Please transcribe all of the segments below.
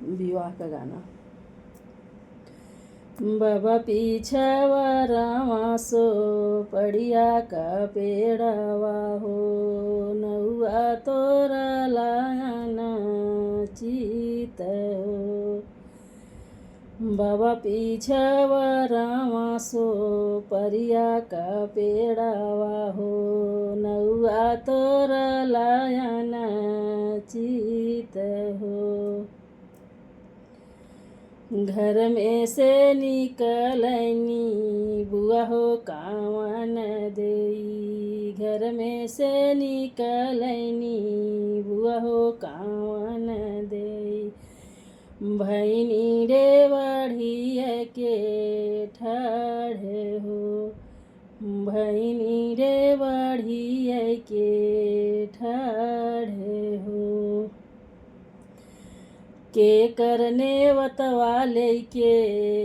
विवाह का गाना। बाबा पीछवा सो पड़िया का पेड़वा हो, नौआ तोरा लाना चित हो। बाबा पीछवा सो परिया का पेड़वा हो, नौआ तोरा लाना चित हो। घर में से निकलनी बुआ हो कावन देई, घर में से निकलनी बुआ हो कावन देई। भैनी रे बढ़िया के ठाढ़े हो, भैनी रे बढ़िया के ठाढ़े हो। के करने वतवा लेके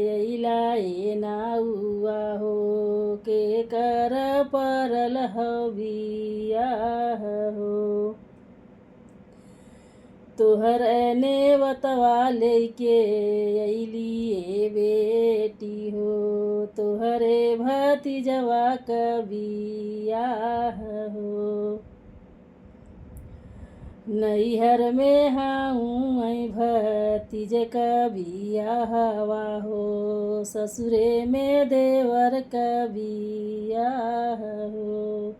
अइला नाउआ हो, के कर परल बियाह हो। तोहर ने वतवा लेके अइली बेटी हो, तोहरे भतीजवा का बियाह हो। नैहर में हाऊँ भतीज का बियाहवा हो, ससुरे में देवर का बियाह हो।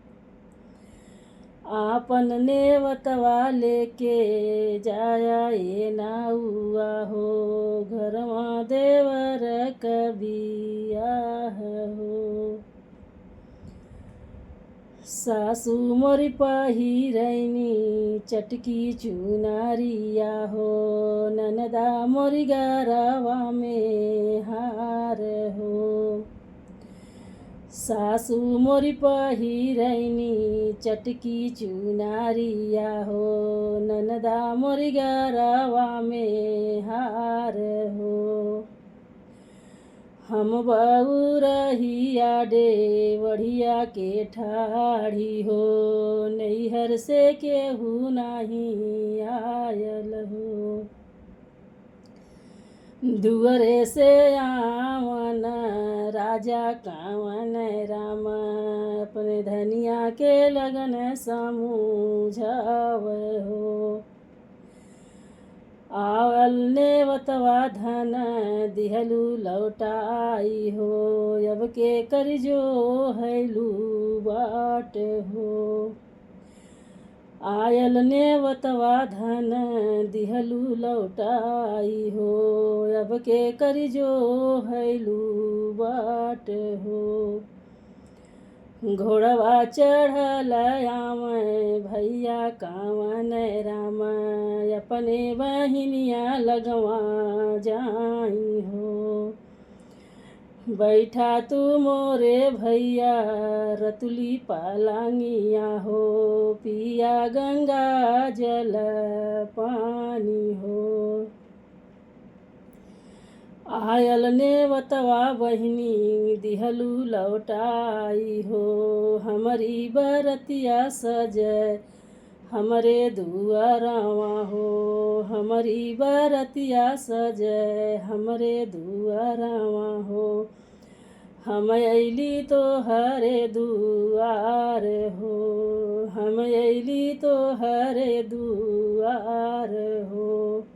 आपन नेवतवा लेके जाया नाउआ हो, घरवा देवर का बियाह हो। सासू मोरी पहिरैनी चटकी चुनारिया हो, ननदा मोरी गरवा में हार हो। सासू मोरी पहिरैनी चटकी चुनारिया हो, ननदा मोरी गरवा में हार हो। हम बहुरहिया डे बढ़िया के ठाढ़ी हो, नैहर से केहू नहीं आयल हो। दुअरे से आवन राजा कावन राम, अपने धनिया के लगन समूझाव हो। आवल नेवतवा धन दिहलू लौटाई हो, अब के करजो हैलू बाट हो। आयल नेवतवा धन दिहलू लौटाई हो, अब के करजो हैलू बाट हो। घोड़वा चढ़ल आवन भैया कावन राम, अपने बहिनिया लगवा जाई हो। बैठा तू मोरे भैया रतुली पालांगिया हो, पिया गंगा जल पानी हो। आयल नेवतवा बहिनी दिहलू लौटाई हो, हमारी बरतिया सजय हमरे दुआरवा हो, हमारी बरतिया सजय हमरे दुआरवा हो। हम अइली तो हरे दुआर हो, हम अइली तो हरे दुआर हो।